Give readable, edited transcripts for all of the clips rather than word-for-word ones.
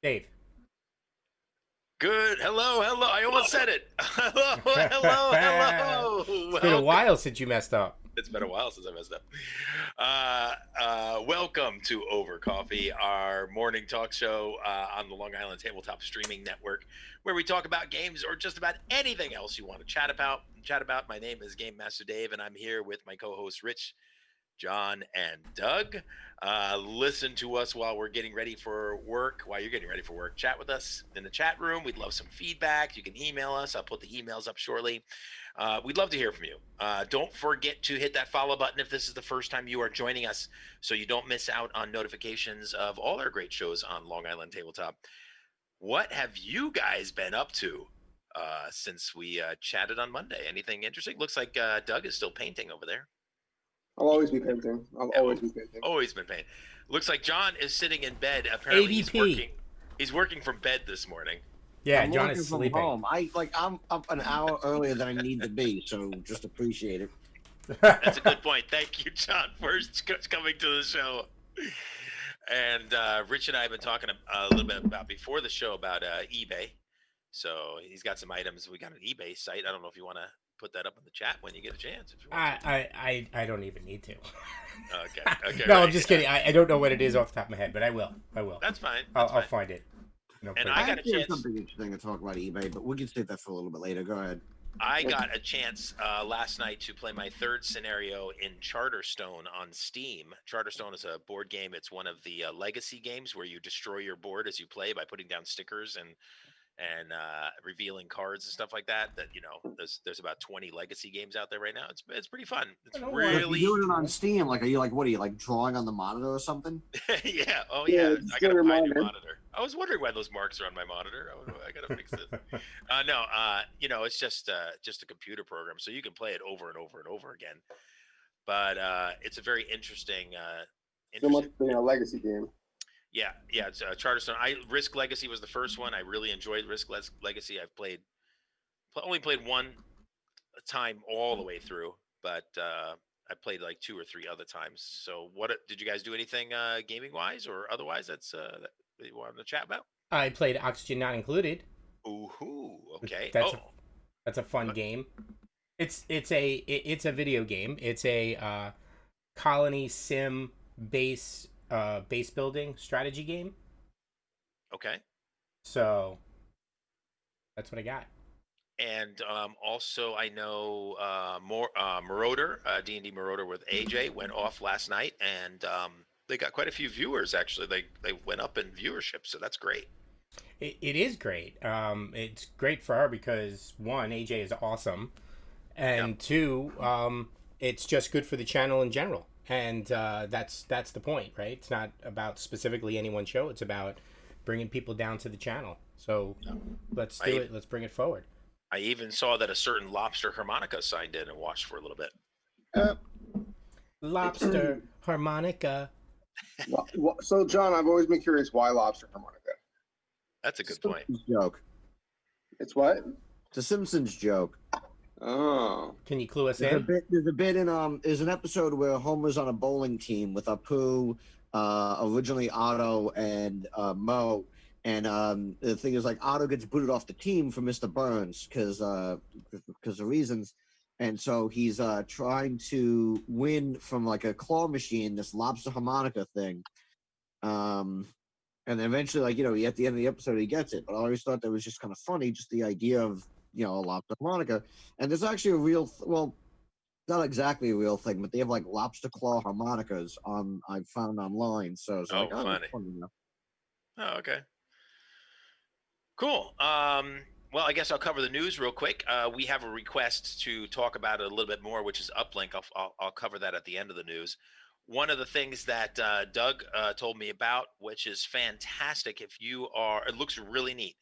Dave. Good. Hello. I almost said it. Hello. It's been a Welcome. while since you messed up. It's been a while since I messed up. Welcome to Over Coffee, our morning talk show on the Long Island Tabletop Streaming Network, where we talk about games or just about anything else you want to chat about. My name is Game Master Dave, and I'm here with my co-host Rich, John, and Doug. Listen to us while we're getting ready for work. While you're getting ready for work, chat with us in the chat room. We'd love some feedback. You can email us. I'll put the emails up shortly. We'd love to hear from you. Don't forget to hit that follow button if this is the first time you are joining us, so you don't miss out on notifications of all our great shows on Long Island Tabletop. What have you guys been up to since we chatted on Monday? Anything interesting? Looks like Doug is still painting over there. I'll always be painting. Always been painting. Looks like John is sitting in bed. Apparently, he's working. He's working from bed this morning. Yeah, I'm John working is from sleeping. home. I'm up an hour earlier than I need to be, so just appreciate it. That's a good point. Thank you, John, for coming to the show. And Rich and I have been talking a little bit about before the show about eBay. So he's got some items. We got an eBay site. I don't know if you want to put that up in the chat when you get a chance. If you want I don't even need to. Okay. No, right. I'm just kidding. I don't know what it is off the top of my head, but I will. That's fine. I'll find it. No, and I got a actually have chance. something interesting to talk about eBay, but we can save that for a little bit later. Go ahead. I got a chance last night to play my third scenario in Charterstone on Steam. Charterstone is a board game. It's one of the legacy games where you destroy your board as you play by putting down stickers and revealing cards and stuff like that. That there's about 20 legacy games out there right now. It's pretty fun. It's really You're doing it on Steam. Like, are you what are you drawing on the monitor or something? yeah. Oh Yeah, yeah. I got a your Pioneer monitor. monitor. I was wondering why those marks are on my monitor. I gotta fix this. No. It's just a computer program, so you can play it over and over and over again. But it's a very interesting. So much being a legacy game. Yeah, it's Charterstone. Risk Legacy was the first one. I really enjoyed Risk Legacy. I've only played one time all the way through, but I played like 2 or 3 other times. So, what did you guys do? Anything gaming wise or otherwise that you wanted to chat about? I played Oxygen Not Included. Ooh, okay. That's a fun game. It's a video game. It's a colony sim base building strategy game. Okay. So that's what I got. And also, I know Marauder, D&D Marauder with AJ went off last night, and they got quite a few viewers. Actually, they went up in viewership, so that's great. It is great. It's great for her because one, AJ is awesome, and two, it's just good for the channel in general. And that's the point, right? It's not about specifically any one show. It's about bringing people down to the channel. So let's do it. Let's bring it forward. I even saw that a certain Lobster Harmonica signed in and watched for a little bit. Lobster Harmonica. So, John, I've always been curious why Lobster Harmonica. That's a good point. Joke. It's what? It's a Simpsons joke. Oh. Can you clue us There's in? there's a bit in there's an episode where Homer's on a bowling team with Apu, originally Otto and Mo. And the thing is, Otto gets booted off the team for Mr. Burns because of reasons. And so he's trying to win from a claw machine, this lobster harmonica thing. And then eventually, at the end of the episode, he gets it. But I always thought that was just kind of funny, just the idea of, a lobster harmonica. And there's actually a real, not exactly a real thing, but they have lobster claw harmonicas I've found online. So it's funny. Oh, okay. Cool. Well, I guess I'll cover the news real quick. We have a request to talk about it a little bit more, which is Uplink. I'll cover that at the end of the news. One of the things that Doug told me about, which is fantastic, it looks really neat.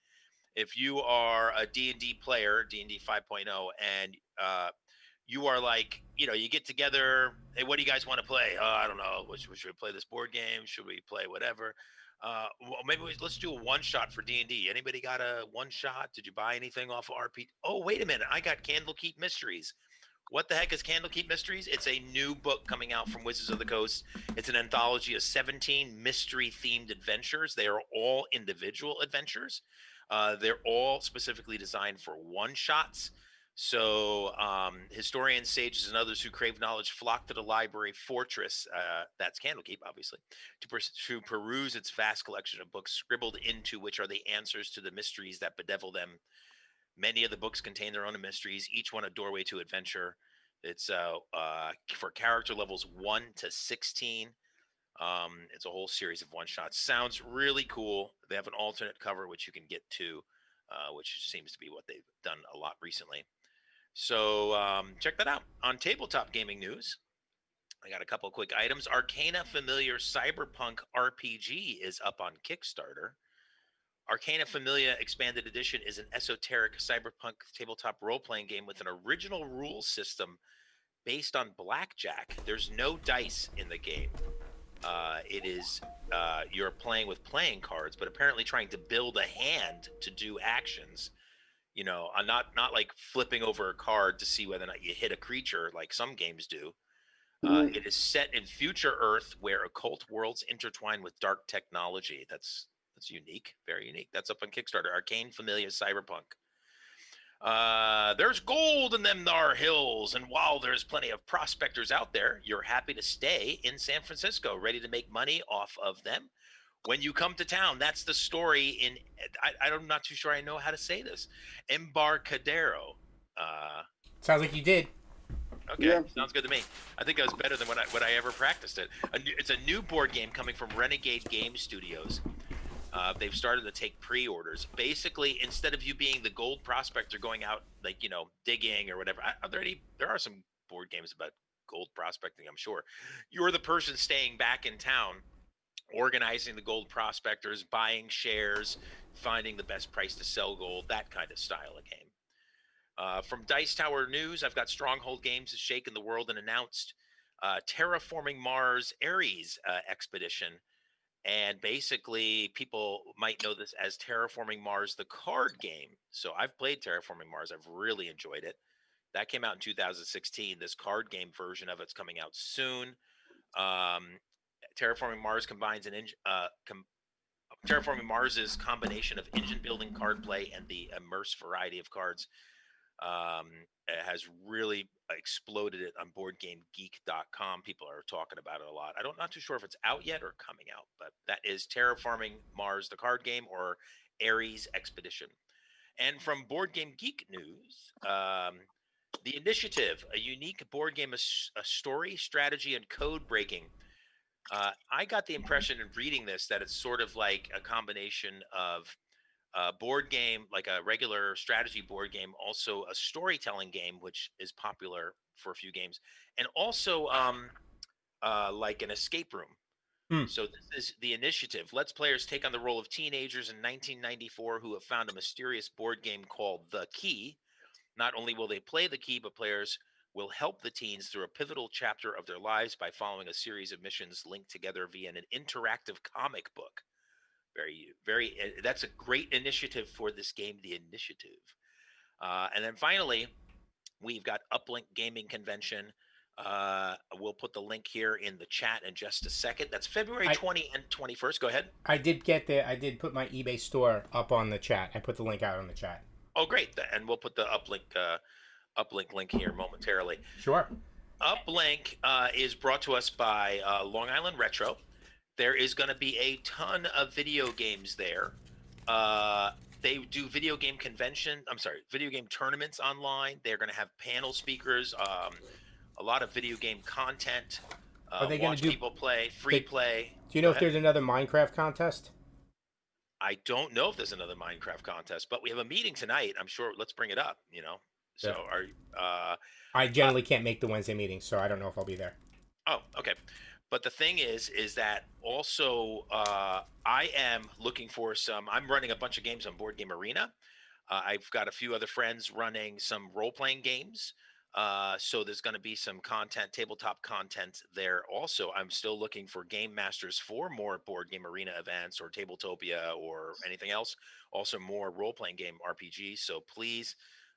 If you are a D&D player, D&D 5.0, and you are you get together, hey, what do you guys want to play? I don't know. Should we play this board game? Should we play whatever? Well, maybe let's do a one-shot for D&D. Anybody got a one-shot? Did you buy anything off of RP? Oh, wait a minute. I got Candlekeep Mysteries. What the heck is Candlekeep Mysteries? It's a new book coming out from Wizards of the Coast. It's an anthology of 17 mystery-themed adventures. They are all individual adventures. They're all specifically designed for one-shots. So historians, sages, and others who crave knowledge flock to the library fortress, that's Candlekeep, obviously, to peruse its vast collection of books, scribbled into which are the answers to the mysteries that bedevil them. Many of the books contain their own mysteries, each one a doorway to adventure. It's for character levels 1 to 16. It's a whole series of one shots. Sounds really cool. They have an alternate cover, which you can get to, which seems to be what they've done a lot recently. So check that out. On Tabletop Gaming News, I got a couple quick items. Arcana Familiar Cyberpunk RPG is up on Kickstarter. Arcana Familia Expanded Edition is an esoteric cyberpunk tabletop role playing game with an original rule system based on blackjack. There's no dice in the game. It is you're playing with playing cards, but apparently trying to build a hand to do actions. You know, not like flipping over a card to see whether or not you hit a creature like some games do. It is set in future Earth where occult worlds intertwine with dark technology. That's unique, very unique. That's up on Kickstarter. Arcane Familia Cyberpunk. There's gold in them thar hills, and while there's plenty of prospectors out there, you're happy to stay in San Francisco, ready to make money off of them. When you come to town, that's the story in. I'm not too sure I know how to say this. Embarcadero. Sounds like you did. Okay, Yeah. sounds good to me. I think that was better than what I ever practiced it. It's a new board game coming from Renegade Game Studios. They've started to take pre-orders. Basically, instead of you being the gold prospector going out, like, you know, digging or whatever, there are some board games about gold prospecting, I'm sure. You're the person staying back in town, organizing the gold prospectors, buying shares, finding the best price to sell gold, that kind of style of game. From Dice Tower News, I've got Stronghold Games has shaken the world and announced Terraforming Mars Ares expedition. And basically, people might know this as Terraforming Mars, the card game. So I've played Terraforming Mars. I've really enjoyed it. That came out in 2016. This card game version of it's coming out soon. Terraforming Mars combines Terraforming Mars's combination of engine building, card play, and the immersive variety of cards. It has really exploded it on BoardGameGeek.com. People are talking about it a lot. Not too sure if it's out yet or coming out, but that is Terraforming Mars, the card game, or Ares Expedition. And from Board Game Geek News, The Initiative, a unique board game, a story, strategy, and code breaking. I got the impression in reading this that it's sort of like a combination of a board game, like a regular strategy board game, also a storytelling game, which is popular for a few games, and also like an escape room. Hmm. So this is The Initiative. Lets players take on the role of teenagers in 1994 who have found a mysterious board game called The Key. Not only will they play the key, but players will help the teens through a pivotal chapter of their lives by following a series of missions linked together via an interactive comic book. That's a great initiative for this game, The Initiative. And then finally, we've got Uplink Gaming Convention. We'll put the link here in the chat in just a second. That's February 20 and 21st. Go ahead. I did put my eBay store up on the chat. I put the link out on the chat. Oh, great. And we'll put the Uplink link here momentarily. Sure. Uplink is brought to us by Long Island Retro. There is going to be a ton of video games there. They do video game tournaments online. They're going to have panel speakers, a lot of video game content. Are they going to do people play, free play? Do you know if there's another Minecraft contest? I don't know if there's another Minecraft contest, but we have a meeting tonight. I'm sure. Let's bring it up. You know. So I generally can't make the Wednesday meeting, so I don't know if I'll be there. Oh, okay. But the thing is that also I am looking for I'm running a bunch of games on Board Game Arena. I've got a few other friends running some role-playing games. So there's going to be some tabletop content there. Also, I'm still looking for game masters for more Board Game Arena events or Tabletopia or anything else. Also more role-playing game RPGs. So please,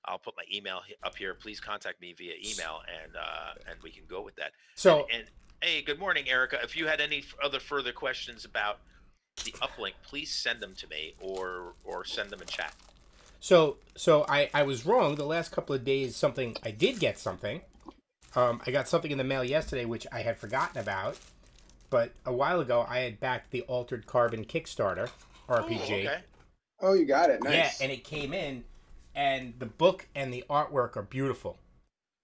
I'll put my email up here. Please contact me via email, and we can go with that. So And hey, good morning, Erica. If you had any other further questions about the uplink, please send them to me or send them in chat. so I was wrong. The last couple of days, I did get something. I got something in the mail yesterday, which I had forgotten about. But a while ago, I had backed the Altered Carbon Kickstarter RPG. Oh, okay. Oh, you got it. Nice. Yeah, and it came in, and the book and the artwork are beautiful.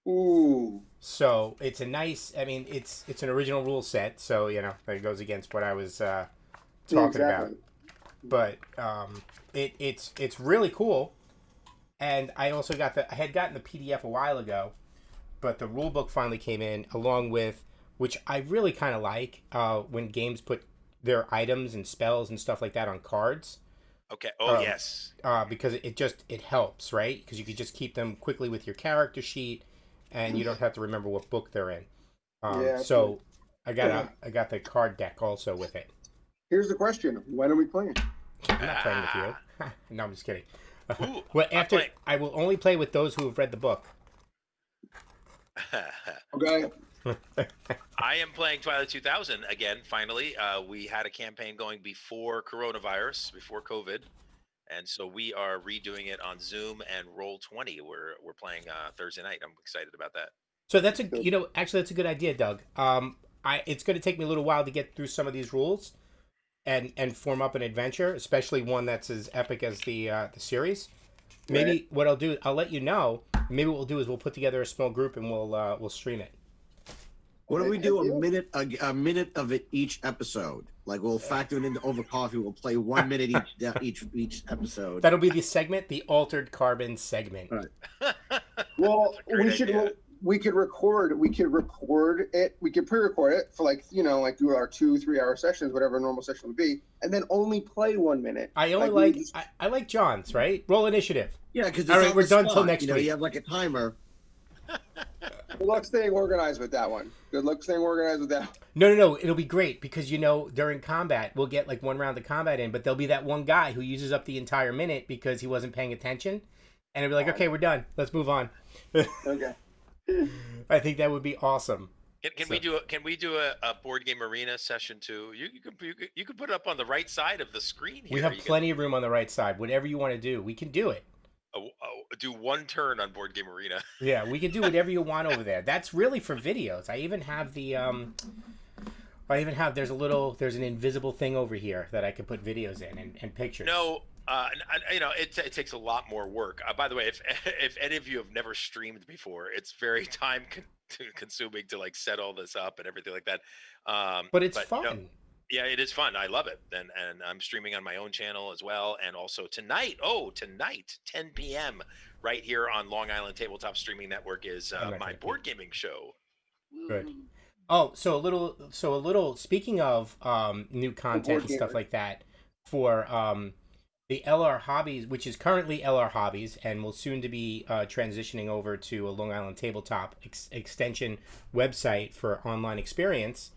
Ooh. So it's a nice. I mean, it's an original rule set, so that goes against what I was talking about. But it's really cool, and I also I had gotten the PDF a while ago, but the rule book finally came in along with, which I really kind of like when games put their items and spells and stuff like that on cards. Okay. Oh, yes. Because it helps, right? Because you could just keep them quickly with your character sheet, and you don't have to remember what book they're in. So I got the card deck also with it. Here's the question: when are we playing? I'm not playing with you. No, I'm just kidding. Ooh, Well, I will only play with those who have read the book. Okay. I am playing Twilight 2000 again. Finally, we had a campaign going before coronavirus, before COVID, and so we are redoing it on Zoom and Roll20. We're playing Thursday night. I'm excited about that. So that's actually that's a good idea, Doug. It's going to take me a little while to get through some of these rules, and form up an adventure, especially one that's as epic as the series. Maybe Right. what I'll do, I'll let you know. Maybe what we'll do is we'll put together a small group and we'll stream it. What do we do? A minute of it each episode. Like we'll factor it into over coffee. We'll play 1 minute each episode. That'll be the segment, the Altered Carbon segment. Right. Well, That's a great idea. we could record it. We could pre-record it for like do our 2-3 hour sessions, whatever a normal session would be, and then only play 1 minute. I only I like John's, right? Roll initiative. Yeah, because all right, we're done till next week. You have like a timer. Good luck staying organized with that one. No. It'll be great because during combat we'll get like one round of combat in, but there'll be that one guy who uses up the entire minute because he wasn't paying attention, and it'll be like, okay, we're done. Let's move on. Okay. I think that would be awesome. Can we do a board game arena session too? You can put it up on the right side of the screen here. We have plenty of room on the right side. Whatever you want to do, we can do it. Do one turn on board game arena. Yeah, we can do whatever you want over there. That's really for videos. I even have there's an invisible thing over here that I can put videos in and pictures. No, it takes a lot more work. By the way, if any of you have never streamed before, it's very time consuming to like set all this up and everything like that. But it's fun. Yeah, it is fun. I love it. And I'm streaming on my own channel as well. And also tonight, 10 p.m. right here on Long Island Tabletop Streaming Network is my board gaming show. Good. Oh, so a little. Speaking of new content and stuff like that, for the LR Hobbies, which is currently LR Hobbies, and will soon to be transitioning over to a Long Island Tabletop extension website for online experience.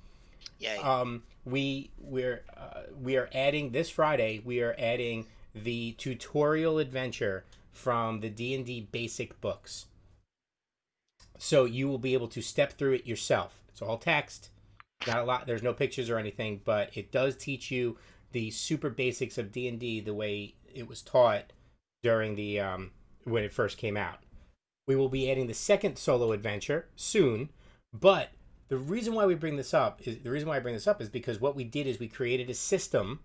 Yay. We are adding this Friday. We are adding the tutorial adventure from the D&D basic books. So you will be able to step through it yourself. It's all text, not a lot. There's no pictures or anything, but it does teach you the super basics of D&D the way it was taught during the when it first came out. We will be adding the second solo adventure soon, but the reason why I bring this up is because what we did is we created a system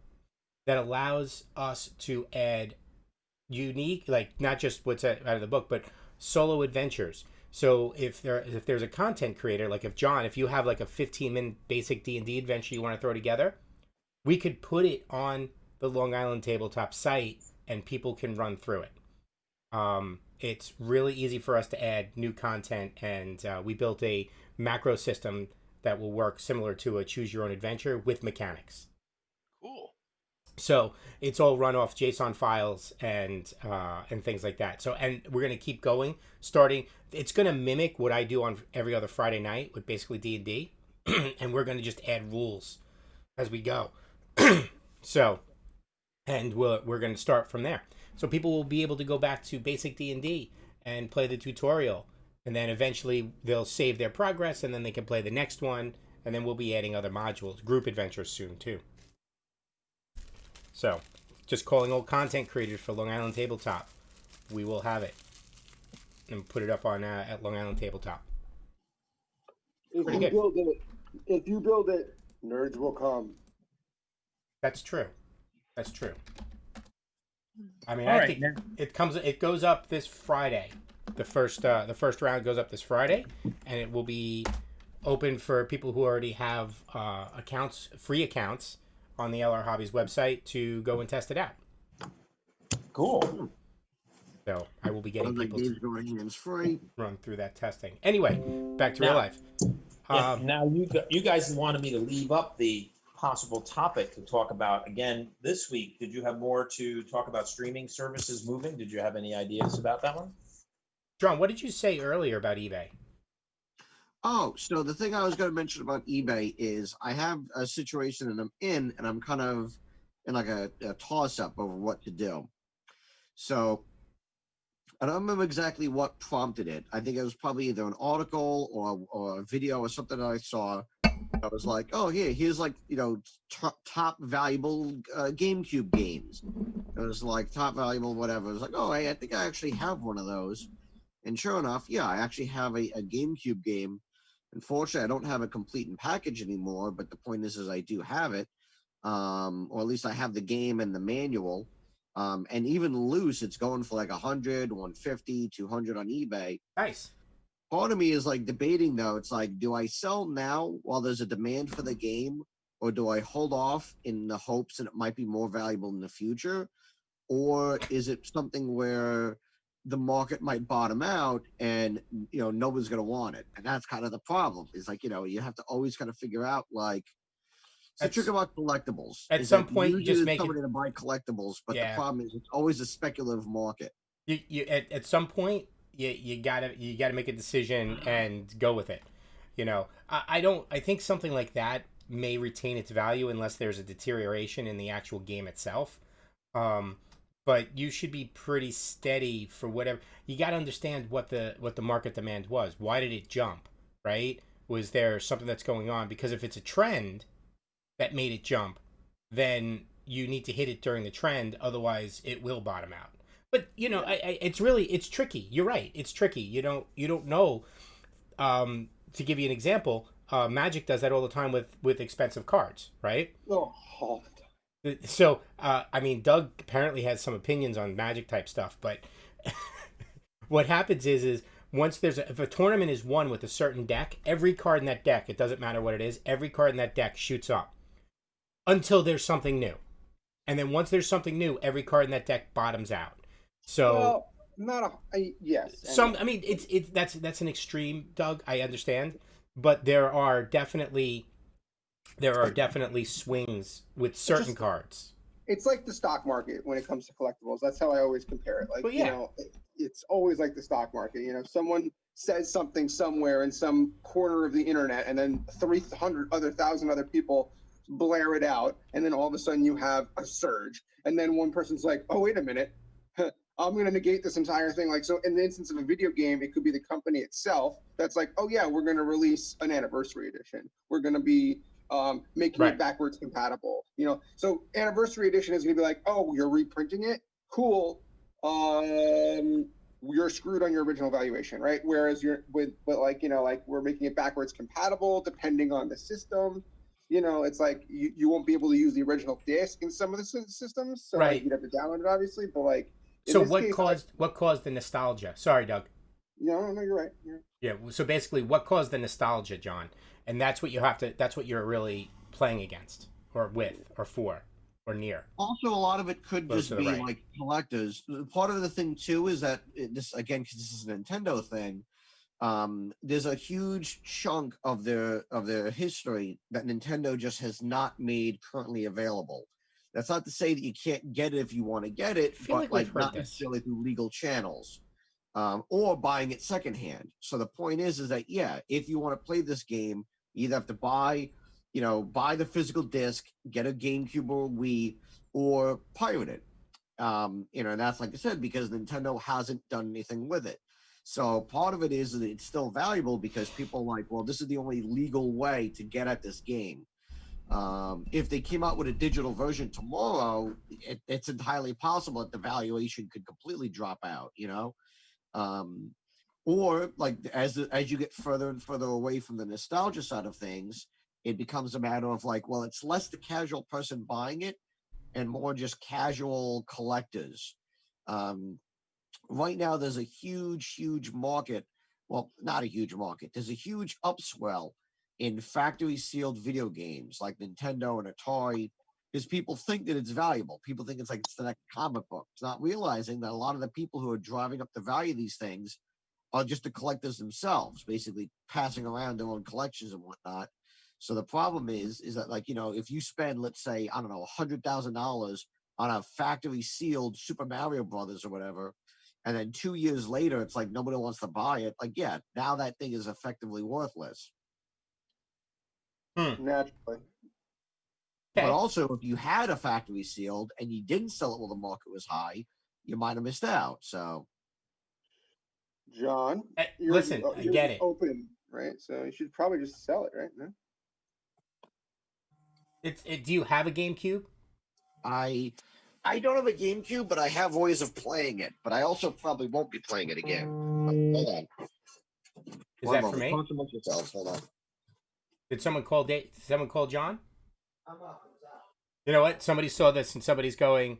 that allows us to add unique, like not just what's out of the book, but solo adventures. So if there's a content creator, like if you have like a 15-minute basic D&D adventure you want to throw together, we could put it on the Long Island Tabletop site and people can run through it. It's really easy for us to add new content, and we built a macro system that will work similar to a choose your own adventure with mechanics. Cool. So it's all run off JSON files and things like that. So, and we're going to keep going, starting. It's going to mimic what I do on every other Friday night with basically D&D, and we're going to just add rules as we go. So, and we're going to start from there. So people will be able to go back to basic D&D and play the tutorial, and then eventually they'll save their progress, and then they can play the next one, and then we'll be adding other modules, group adventures soon too. So, just calling all content creators for Long Island Tabletop. We will have it and put it up on at Long Island Tabletop. If Pretty you good. build it, nerds will come. That's true. That's true. I mean, All I right, think it goes up this Friday. The first round goes up this Friday, and it will be open for people who already have accounts, free accounts on the LR Hobbies website to go and test it out. Cool. So I will be getting people to free. run through that testing. Anyway, back to real Now- life. Now you guys wanted me to leave up the possible topic to talk about again this week. Did you have more to talk about streaming services moving? Did you have any ideas about that one? John, what did you say earlier about eBay? Oh, so the thing I was going to mention about eBay is I have a situation that I'm in, and I'm kind of in like a toss-up over what to do. So I don't remember exactly what prompted it. I think it was probably either an article or a video or something that I saw. I was like, oh, here's like, top valuable GameCube games. It was like top valuable whatever. It was like, oh, I think I actually have one of those. And sure enough, yeah, I actually have a GameCube game. Unfortunately, I don't have a complete and package anymore, but the point is I do have it. Or at least I have the game and the manual. And even loose, it's going for like 100, 150, 200 on eBay. Nice. Part of me is like debating though. It's like, do I sell now while there's a demand for the game, or do I hold off in the hopes that it might be more valuable in the future? Or is it something where the market might bottom out and nobody's going to want it? And that's kind of the problem. Is like, you have to always kind of figure out like, it's the trick about collectibles. At is some that point, you usually just there's make somebody it. to buy collectibles, but Yeah. the problem is it's always a speculative market. You at some point you gotta make a decision and go with it. I think something like that may retain its value unless there's a deterioration in the actual game itself. But you should be pretty steady for whatever. You got to understand what the market demand was. Why did it jump? Right? Was there something that's going on? Because if it's a trend that made it jump, then you need to hit it during the trend. Otherwise, it will bottom out. But it's tricky. You're right. It's tricky. You don't know. To give you an example, Magic does that all the time with expensive cards, right? Oh, So, I mean, Doug apparently has some opinions on Magic type stuff, but what happens is once if a tournament is won with a certain deck, every card in that deck, it doesn't matter what it is, every card in that deck shoots up until there's something new. And then once there's something new, every card in that deck bottoms out. So, yes. I mean, that's an extreme, Doug. I understand, but there are definitely swings with certain cards. It's like the stock market when it comes to collectibles. That's how I always compare it. Like, Well, yeah. It's always like the stock market. Someone says something somewhere in some corner of the internet, and then 300,000 other people blare it out, and then all of a sudden you have a surge, and then one person's like, oh, wait a minute, I'm going to negate this entire thing. Like, so in the instance of a video game, it could be the company itself that's like, oh yeah, we're going to release an anniversary edition, we're going to be making it backwards compatible. So anniversary edition is going to be like, oh, you're reprinting it, cool, you're screwed on your original valuation, right? Whereas we're making it backwards compatible depending on the system. It's like you won't be able to use the original disc in some of the systems, so Right. like, you'd have to download it, obviously. But like, So what caused the nostalgia? Sorry, Doug. No, you're right. Yeah. So basically, what caused the nostalgia, John? And that's what you're really playing against, or with, or for, or near. Also, a lot of it could Close just to the be right. like collectors. Part of the thing too is that this, again, because this is a Nintendo thing, there's a huge chunk of their history that Nintendo just has not made currently available. That's not to say that you can't get it if you want to get it, I feel but like we've heard not this. necessarily through legal channels, or buying it secondhand. So the point is that if you want to play this game, you either have to buy the physical disc, get a GameCube or Wii, or pirate it. And that's, like I said, because Nintendo hasn't done anything with it. So part of it is that it's still valuable because people are like, well, this is the only legal way to get at this game. If they came out with a digital version tomorrow, it's entirely possible that the valuation could completely drop out, you know? Um, or like as you get further and further away from the nostalgia side of things, it becomes a matter of like, well, it's less the casual person buying it and more just casual collectors. Um, right now, there's a huge market. Well, not a huge market. There's a huge upswell in factory sealed video games like Nintendo and Atari, because people think that it's valuable. People think it's like it's the next comic book. It's not realizing that a lot of the people who are driving up the value of these things are just the collectors themselves, basically passing around their own collections and whatnot. So the problem is that, like, you know, if you spend, let's say, I don't know, $100,000 on a factory sealed Super Mario Brothers or whatever, and then 2 years later it's like nobody wants to buy it, like, yeah, now that thing is effectively worthless. Naturally. But also, if you had a factory sealed and you didn't sell it while the market was high, you might have missed out. So, John, Listen, I get it. Open, right? So you should probably just sell it, right? No? Do you have a GameCube? I don't have a GameCube, but I have ways of playing it. But I also probably won't be playing it again. Hold on. Is that for me? Talk amongst yourselves. Hold on. Did someone call someone call John? You know what? Somebody saw this and somebody's going.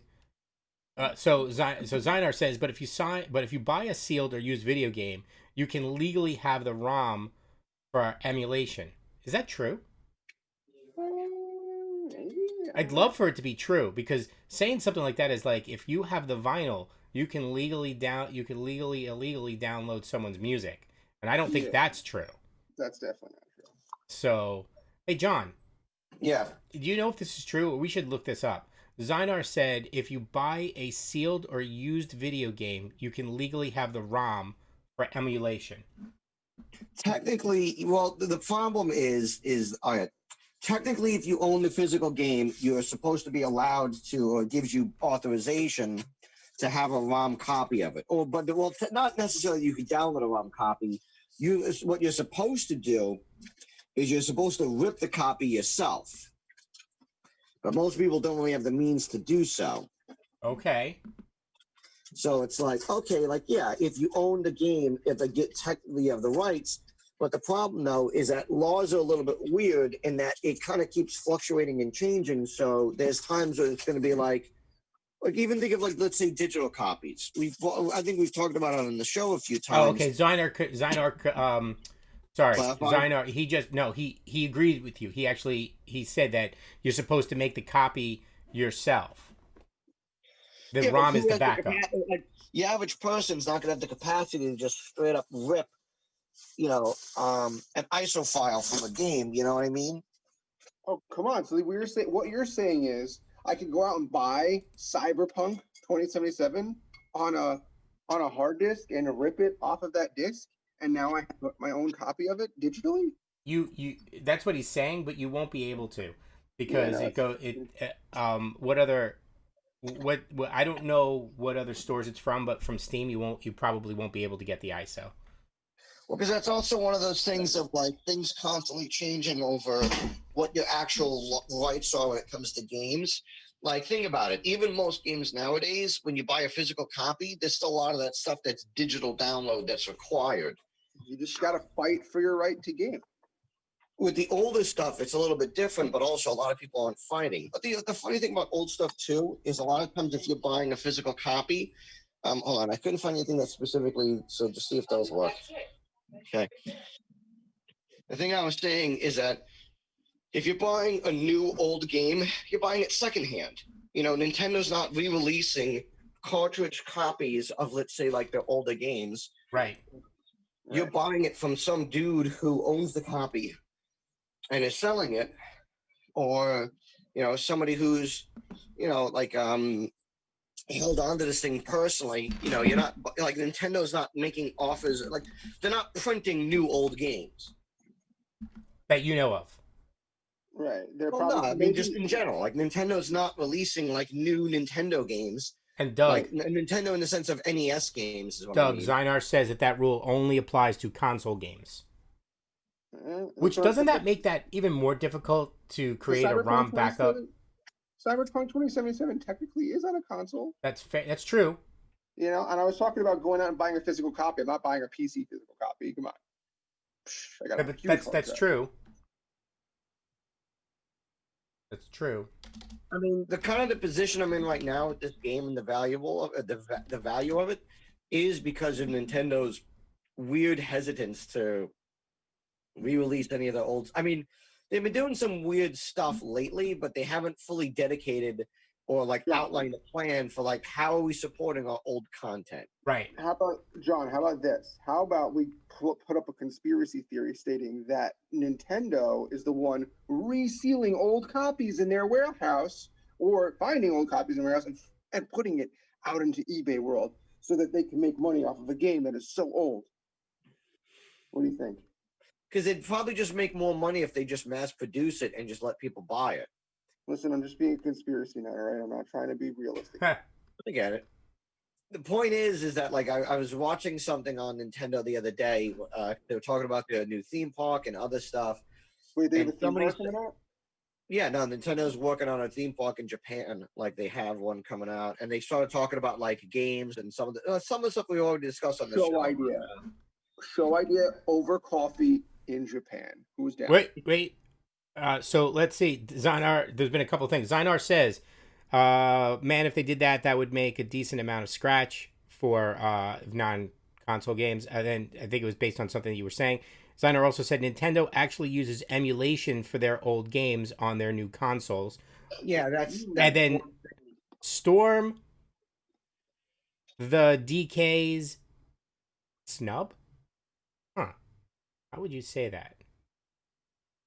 So Zynar says, but if you buy a sealed or used video game, you can legally have the ROM for emulation. Is that true? I'd love for it to be true, because saying something like that is like, if you have the vinyl, you can illegally download someone's music, and I don't think that's true. That's definitely not true. So, hey John. Yeah. Do you know if this is true? We should look this up. Zynar said if you buy a sealed or used video game, you can legally have the ROM for emulation. Technically, well, the problem is all right. Technically, if you own the physical game, you are supposed to be allowed to, or gives you authorization to have a ROM copy of it. Not necessarily you can download a ROM copy. What you're supposed to do is you're supposed to rip the copy yourself. But most people don't really have the means to do so. Okay. So it's like, okay, like, yeah, if you own the game, if they get technically have the rights. But the problem, though, is that laws are a little bit weird in that it kind of keeps fluctuating and changing. So there's times where it's going to be like even think of, like, let's say digital copies. I think we've talked about it on the show a few times. Oh, okay. Zynar, sorry, Zynar. He agreed with you. He said that you're supposed to make the copy yourself. The ROM is the backup. The average person's not going to have the capacity to just straight up rip, an ISO file from a game. You know what I mean? Oh, come on. So what you're saying is I could go out and buy Cyberpunk 2077 on a hard disk and rip it off of that disk, and now I have my own copy of it digitally? You that's what he's saying, but you won't be able to, because what I don't know what other stores it's from, but from Steam you probably won't be able to get the ISO. Well, because that's also one of those things of, like, things constantly changing over what your actual rights are when it comes to games. Like, think about it. Even most games nowadays, when you buy a physical copy, there's still a lot of that stuff that's digital download that's required. You just got to fight for your right to game. With the older stuff, it's a little bit different, but also a lot of people aren't fighting. But the funny thing about old stuff, too, is a lot of times if you're buying a physical copy, hold on, I couldn't find anything that specifically, so just see if those work. Okay. The thing I was saying is that if you're buying a new old game, you're buying it secondhand. Nintendo's not re-releasing cartridge copies of, let's say, like, their older games. Right. You're buying it from some dude who owns the copy and is selling it, or, somebody who's, held on to this thing personally. You're not, like, Nintendo's not making offers, like, they're not printing new old games that you know of. Right. Just in general, like, Nintendo's not releasing, like, new Nintendo games. And Doug, Like Nintendo in the sense of NES games is what I Doug mean. Zynar says that rule only applies to console games. Which So doesn't that make that even more difficult to the create a ROM backup? Cyberpunk 2077 technically is on a console. That's true. You know, and I was talking about going out and buying a physical copy. I'm not buying a PC physical copy. Come on. I got a But huge that's true. That's true. I mean, the kind of the position I'm in right now with this game and the the value of it is because of Nintendo's weird hesitance to re-release any of the old. I mean, they've been doing some weird stuff lately, but they haven't fully dedicated or like outlined a plan for like how are we supporting our old content. Right. How about John? How about this? How about we put up a conspiracy theory stating that Nintendo is the one resealing old copies in their warehouse or finding old copies in their warehouse and putting it out into eBay world so that they can make money off of a game that is so old. What do you think? Because they'd probably just make more money if they just mass produce it and just let people buy it. Listen, I'm just being a conspiracy nut, all right? I'm not trying to be realistic. I get it. The point is that like I was watching something on Nintendo the other day. They were talking about their new theme park and other stuff. Wait, they have a And theme somebody park coming out? Yeah, no, Nintendo's working on a theme park in Japan. Like they have one coming out, and they started talking about like games and some of the stuff we already discussed on the show. Show idea over coffee in Japan. Who's down? Wait. So let's see. Zynar, there's been a couple things. Zynar says, man, if they did that, that would make a decent amount of scratch for non-console games. And then I think it was based on something you were saying. Zynar also said Nintendo actually uses emulation for their old games on their new consoles. Yeah, that's and then Storm the DK's snub? Huh. How would you say that?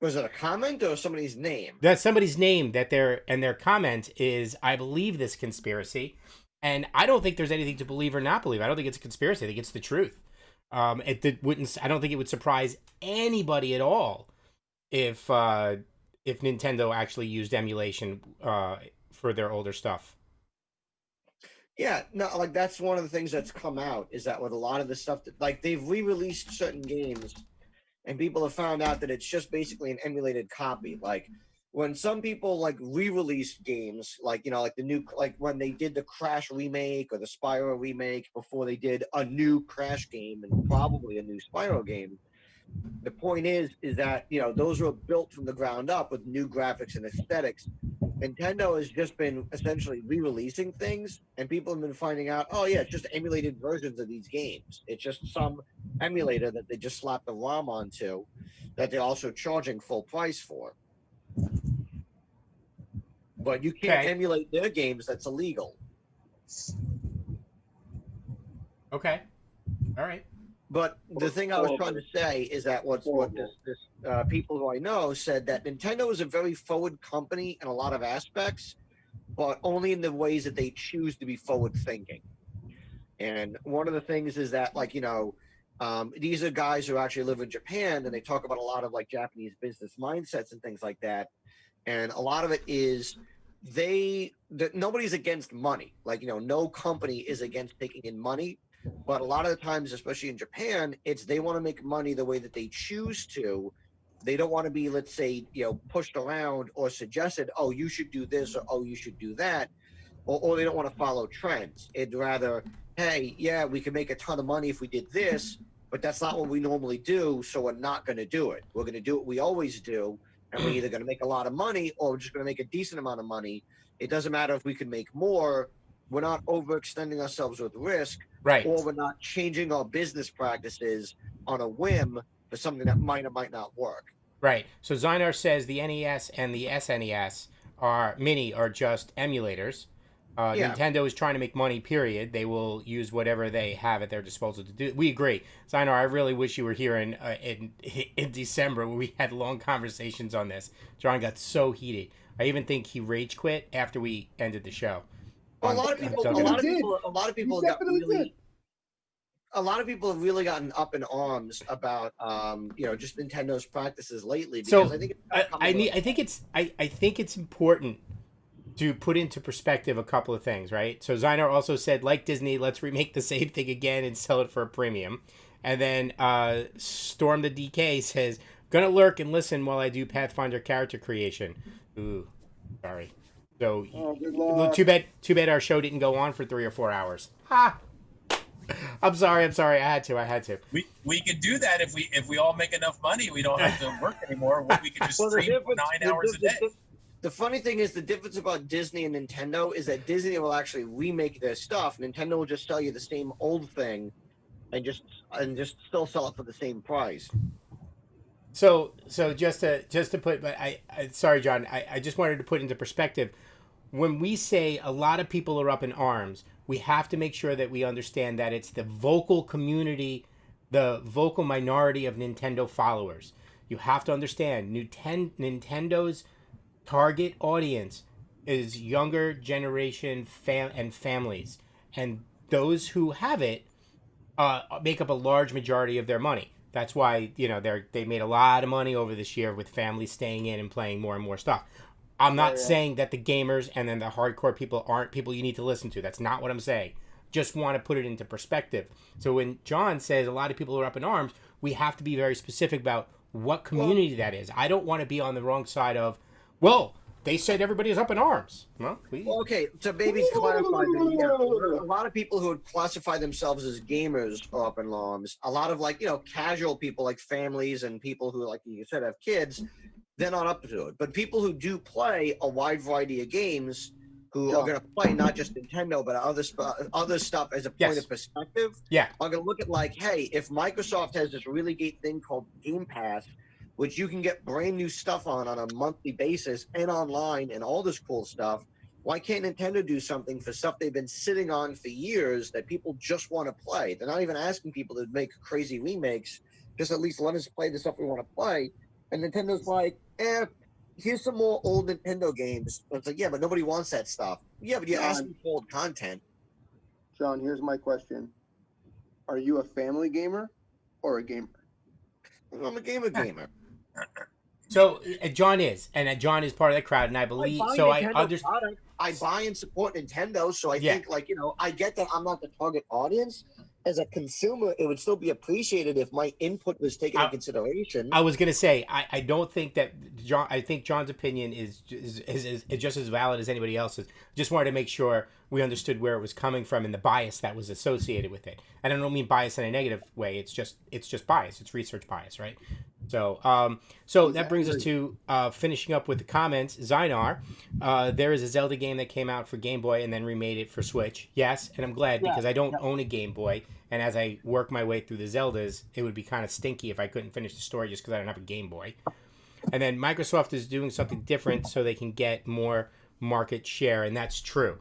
Was it a comment or somebody's name? That's somebody's name that their comment is, I believe this conspiracy. And I don't think there's anything to believe or not believe. I don't think it's a conspiracy. I think it's the truth. I don't think it would surprise anybody at all if Nintendo actually used emulation for their older stuff. Yeah, no, like that's one of the things that's come out is that with a lot of the stuff that like they've re-released certain games and people have found out that it's just basically an emulated copy. Like when some people like re-release games, like like the new like when they did the Crash remake or the Spyro remake before they did a new Crash game and probably a new Spyro game. The point is that those were built from the ground up with new graphics and aesthetics. Nintendo has just been essentially re-releasing things, and people have been finding out, oh yeah, it's just emulated versions of these games. It's just some emulator that they just slapped the ROM onto, that they're also charging full price for. But you can't emulate their games; that's illegal. Okay, all right. But the thing I was trying to say is that what this people who I know said that Nintendo is a very forward company in a lot of aspects, but only in the ways that they choose to be forward thinking. And one of the things is that these are guys who actually live in Japan, and they talk about a lot of like Japanese business mindsets and things like that. And a lot of it is that nobody's against money. Like, no company is against taking in money. But a lot of the times, especially in Japan, it's they want to make money the way that they choose to. They don't want to be, let's say, pushed around or suggested, oh, you should do this or oh, you should do that. Or they don't want to follow trends. It'd rather, hey, yeah, we could make a ton of money if we did this, but that's not what we normally do, so we're not going to do it. We're going to do what we always do, and we're either going to make a lot of money or we're just going to make a decent amount of money. It doesn't matter if we can make more. We're not overextending ourselves with risk. Right. Or we're not changing our business practices on a whim for something that might or might not work. Right. So Zynar says the NES and the SNES are just emulators. Nintendo is trying to make money, period. They will use whatever they have at their disposal to do. We agree. Zynar, I really wish you were here in December where we had long conversations on this. John got so heated. I even think he rage quit after we ended the show. Well, a lot of people have really gotten up in arms about just Nintendo's practices lately. Because so I think it's important to put into perspective a couple of things, right? So Zynar also said, like Disney, let's remake the same thing again and sell it for a premium. And then Storm the DK says, gonna lurk and listen while I do Pathfinder character creation. Ooh, sorry. So good luck. too bad our show didn't go on for 3 or 4 hours. Ha! I'm sorry. I had to. We could do that if we all make enough money. We don't have to work anymore. We could just stream 9 hours a day. The funny thing is, the difference about Disney and Nintendo is that Disney will actually remake their stuff. Nintendo will just sell you the same old thing, and just still sell it for the same price. So just to put, but I sorry, John, I just wanted to put into perspective. When we say a lot of people are up in arms, we have to make sure that we understand that it's the vocal community, the vocal minority of Nintendo followers. You have to understand, Nintendo's target audience is younger generation and families, and those who have it make up a large majority of their money. That's why they made a lot of money over this year with families staying in and playing more and more stuff. I'm not saying that the gamers and then the hardcore people aren't people you need to listen to. That's not what I'm saying. Just want to put it into perspective. So when John says a lot of people are up in arms, we have to be very specific about what community that is. I don't want to be on the wrong side of, well, they said everybody is up in arms. Well, okay, to maybe clarify that, yeah, a lot of people who would classify themselves as gamers are up in arms. A lot of casual people like families and people who, like you said, have kids, they're not up to it. But people who do play a wide variety of games, who are going to play not just Nintendo but other stuff as a point of perspective, are going to look at hey, if Microsoft has this really great thing called Game Pass, which you can get brand new stuff on a monthly basis and online and all this cool stuff, why can't Nintendo do something for stuff they've been sitting on for years that people just want to play? They're not even asking people to make crazy remakes, just at least let us play the stuff we want to play. And Nintendo's like, here's some more old Nintendo games. It's like, yeah, but nobody wants that stuff. Yeah, but you're asking for old content. John, here's my question. Are you a family gamer or a gamer? I'm a gamer. So John is part of that crowd, and I believe I understand. I buy and support Nintendo, so I think I get that I'm not the target audience. As a consumer, it would still be appreciated if my input was taken into consideration. I was going to say, I don't think that John. I think John's opinion is just as valid as anybody else's. Just wanted to make sure we understood where it was coming from and the bias that was associated with it. And I don't mean bias in a negative way. It's just bias. It's research bias, right? So, that brings us to finishing up with the comments. Zynar, there is a Zelda game that came out for Game Boy and then remade it for Switch. Yes, and I'm glad because I don't own a Game Boy. And as I work my way through the Zeldas, it would be kind of stinky if I couldn't finish the story just because I don't have a Game Boy. And then Microsoft is doing something different so they can get more market share, and that's true.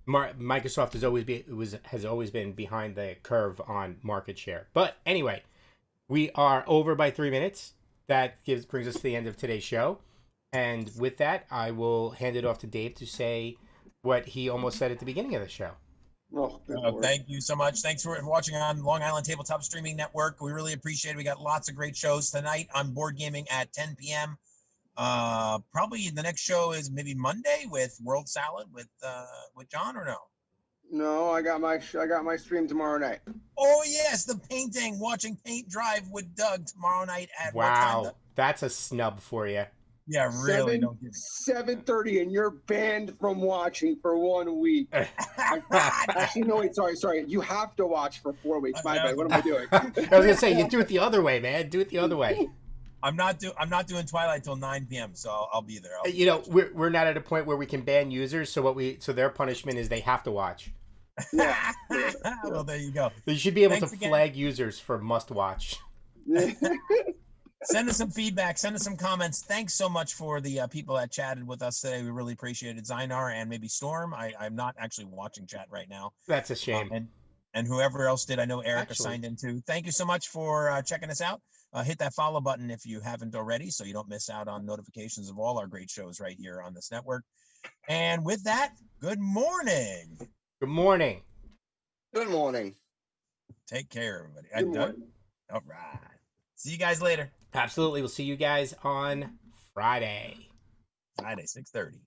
Microsoft has always been behind the curve on market share. But anyway, we are over by 3 minutes. That brings us to the end of today's show. And with that, I will hand it off to Dave to say what he almost said at the beginning of the show. Thank you so much. Thanks for watching on Long Island Tabletop Streaming Network. We really appreciate it. We got lots of great shows tonight on Board Gaming at 10 p.m. Probably the next show is maybe Monday with World Salad with John, or no? No, I got my stream tomorrow night. Oh yes, the painting, watching paint drive with Doug tomorrow night at what time? That's a snub for you. Yeah, really. 7:30, and you're banned from watching for 1 week. Actually, no, wait, sorry. You have to watch for 4 weeks. My bad. What am I doing? I was gonna say you do it the other way, man. Do it the other way. I'm not doing Twilight till 9 p.m. So I'll be there. We're not at a point where we can ban users, so their punishment is they have to watch. Yeah. Well, there you go. You should be able to flag users for must watch. Send us some feedback. Send us some comments. Thanks so much for the people that chatted with us today. We really appreciate it. Zynar and maybe Storm. I'm not actually watching chat right now. That's a shame. And whoever else did, I know Eric is signed in too. Thank you so much for checking us out. Hit that follow button if you haven't already, so you don't miss out on notifications of all our great shows right here on this network. And with that, good morning. Good morning. Good morning. Take care, everybody. All right. See you guys later. Absolutely. We'll see you guys on Friday. 6:30.